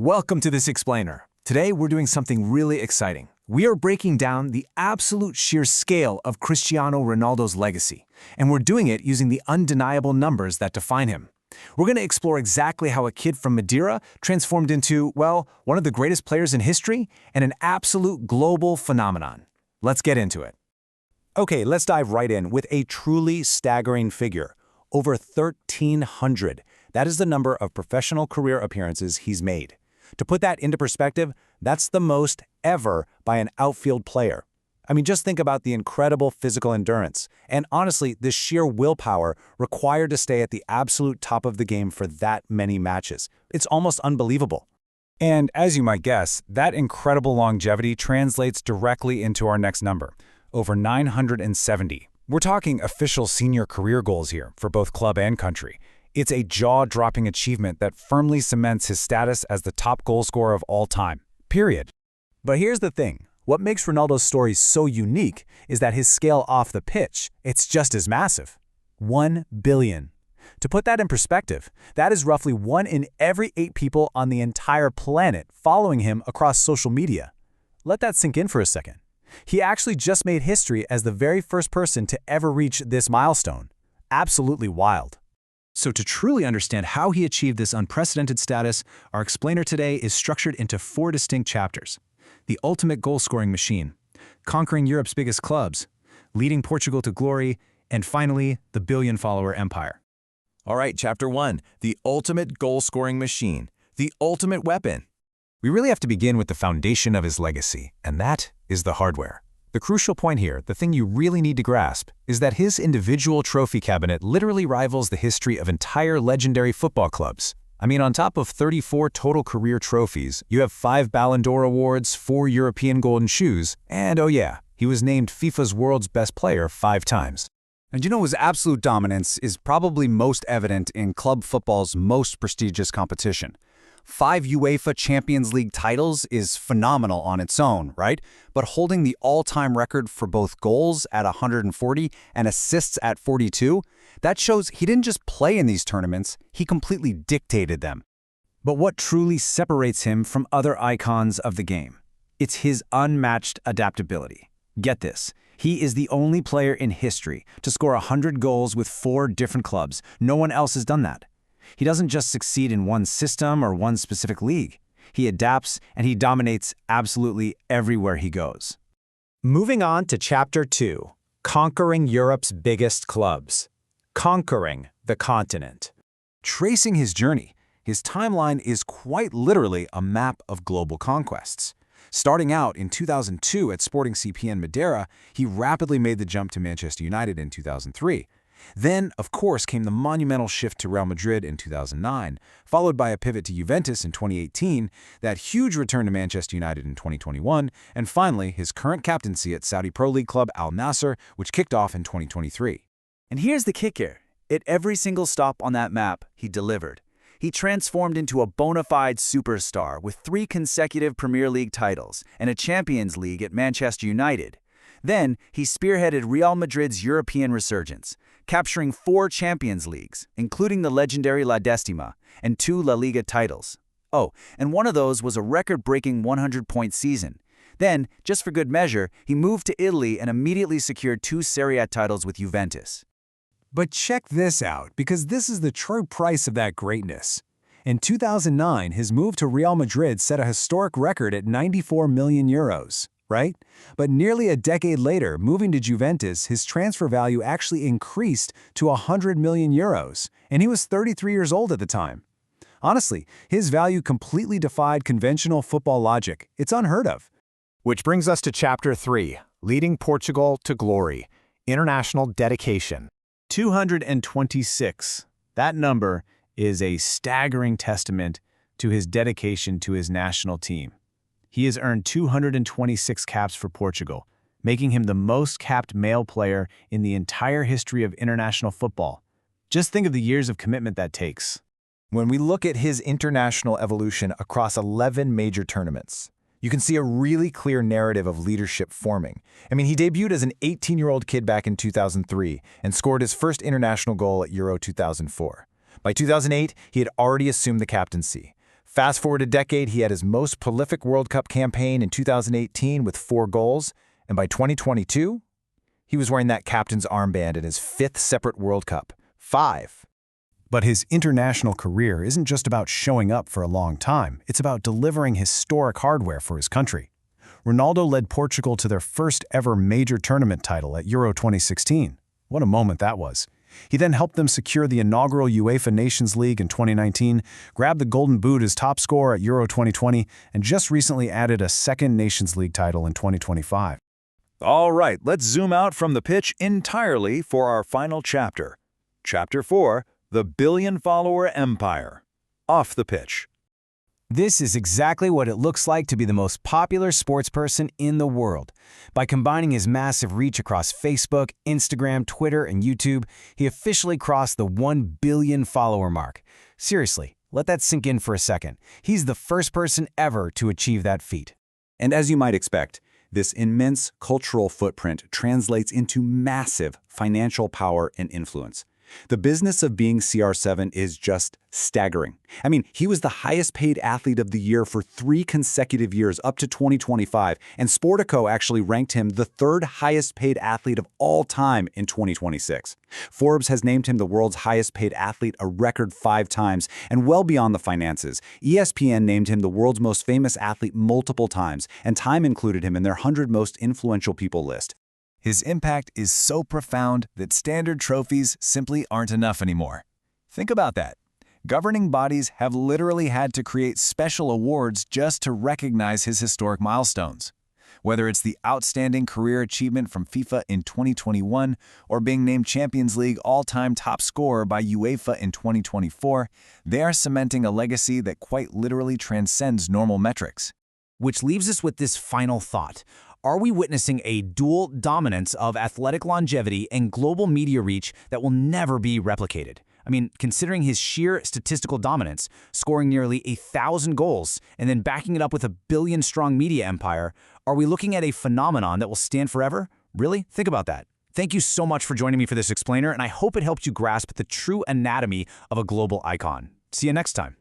Welcome to This Explainer. Today we're doing something really exciting. We are breaking down the absolute sheer scale of Cristiano Ronaldo's legacy, and we're doing it using the undeniable numbers that define him. We're going to explore exactly how a kid from Madeira transformed into, well, one of the greatest players in history and an absolute global phenomenon. Let's get into it. Okay, let's dive right in with a truly staggering figure. Over 1,300. That is the number of professional career appearances he's made. To put that into perspective, that's the most ever by an outfield player. I mean, just think about the incredible physical endurance, and honestly, the sheer willpower required to stay at the absolute top of the game for that many matches. It's almost unbelievable. And as you might guess, that incredible longevity translates directly into our next number, over 970. We're talking official senior career goals here for both club and country. It's a jaw-dropping achievement that firmly cements his status as the top goal scorer of all time, period. But here's the thing. What makes Ronaldo's story so unique is that his scale off the pitch, it's just as massive. 1 billion. To put that in perspective, that is roughly 1 in every 8 people on the entire planet following him across social media. Let that sink in for a second. He actually just made history as the very first person to ever reach this milestone. Absolutely wild. So to truly understand how he achieved this unprecedented status, our explainer today is structured into 4 distinct chapters. The ultimate goal-scoring machine, conquering Europe's biggest clubs, leading Portugal to glory, and finally, the billion-follower empire. All right, Chapter 1, the ultimate goal-scoring machine, the ultimate weapon. We really have to begin with the foundation of his legacy, and that is the hardware. The crucial point here, the thing you really need to grasp, is that his individual trophy cabinet literally rivals the history of entire legendary football clubs. I mean, on top of 34 total career trophies, you have 5 Ballon d'Or awards, 4 European Golden Shoes, and oh yeah, he was named FIFA's World's Best Player 5 times. And you know, his absolute dominance is probably most evident in club football's most prestigious competition. 5 UEFA Champions League titles is phenomenal on its own, right? But holding the all-time record for both goals at 140 and assists at 42, that shows he didn't just play in these tournaments, he completely dictated them. But what truly separates him from other icons of the game? It's his unmatched adaptability. Get this, he is the only player in history to score 100 goals with 4 different clubs. No one else has done that. He doesn't just succeed in one system or one specific league. He adapts and he dominates absolutely everywhere he goes. Moving on to Chapter 2, conquering Europe's biggest clubs. Conquering the continent. Tracing his journey, his timeline is quite literally a map of global conquests. Starting out in 2002 at Sporting CP Madeira, he rapidly made the jump to Manchester United in 2003. Then, of course, came the monumental shift to Real Madrid in 2009, followed by a pivot to Juventus in 2018, that huge return to Manchester United in 2021, and finally, his current captaincy at Saudi Pro League club Al Nassr, which kicked off in 2023. And here's the kicker. At every single stop on that map, he delivered. He transformed into a bona fide superstar with 3 consecutive Premier League titles and a Champions League at Manchester United. Then, he spearheaded Real Madrid's European resurgence, capturing 4 Champions Leagues, including the legendary La Decima, and 2 La Liga titles. Oh, and one of those was a record-breaking 100-point season. Then, just for good measure, he moved to Italy and immediately secured 2 Serie A titles with Juventus. But check this out, because this is the true price of that greatness. In 2009, his move to Real Madrid set a historic record at 94 million euros. Right? But nearly a decade later, moving to Juventus, his transfer value actually increased to 100 million euros, and he was 33 years old at the time. Honestly, his value completely defied conventional football logic. It's unheard of. Which brings us to Chapter 3, leading Portugal to glory. International dedication. 226. That number is a staggering testament to his dedication to his national team. He has earned 226 caps for Portugal, making him the most capped male player in the entire history of international football. Just think of the years of commitment that takes. When we look at his international evolution across 11 major tournaments, you can see a really clear narrative of leadership forming. I mean, he debuted as an 18-year-old kid back in 2003 and scored his first international goal at Euro 2004. By 2008, he had already assumed the captaincy. Fast forward a decade, he had his most prolific World Cup campaign in 2018 with 4 goals, and by 2022, he was wearing that captain's armband in his 5th separate World Cup. 5. But his international career isn't just about showing up for a long time. It's about delivering historic hardware for his country. Ronaldo led Portugal to their first ever major tournament title at Euro 2016. What a moment that was. He then helped them secure the inaugural UEFA Nations League in 2019, grabbed the Golden Boot as top scorer at Euro 2020, and just recently added a second Nations League title in 2025. All right, let's zoom out from the pitch entirely for our final chapter. Chapter 4, The Billion-Follower Empire. Off the pitch. This is exactly what it looks like to be the most popular sportsperson in the world. By combining his massive reach across Facebook, Instagram, Twitter, and YouTube, he officially crossed the 1 billion follower mark. Seriously, let that sink in for a second. He's the first person ever to achieve that feat. And as you might expect, this immense cultural footprint translates into massive financial power and influence. The business of being CR7 is just staggering. I mean, he was the highest paid athlete of the year for 3 consecutive years up to 2025, and Sportico actually ranked him the 3rd highest paid athlete of all time in 2026. Forbes has named him the world's highest paid athlete a record 5 times, and well beyond the finances, ESPN named him the world's most famous athlete multiple times, and Time included him in their 100 most influential people list. His impact is so profound that standard trophies simply aren't enough anymore. Think about that. Governing bodies have literally had to create special awards just to recognize his historic milestones. Whether it's the outstanding career achievement from FIFA in 2021 or being named Champions League all-time top scorer by UEFA in 2024, they are cementing a legacy that quite literally transcends normal metrics. Which leaves us with this final thought. Are we witnessing a dual dominance of athletic longevity and global media reach that will never be replicated? I mean, considering his sheer statistical dominance, scoring nearly 1,000 goals and then backing it up with a billion-strong media empire, are we looking at a phenomenon that will stand forever? Really? Think about that. Thank you so much for joining me for this explainer, and I hope it helped you grasp the true anatomy of a global icon. See you next time.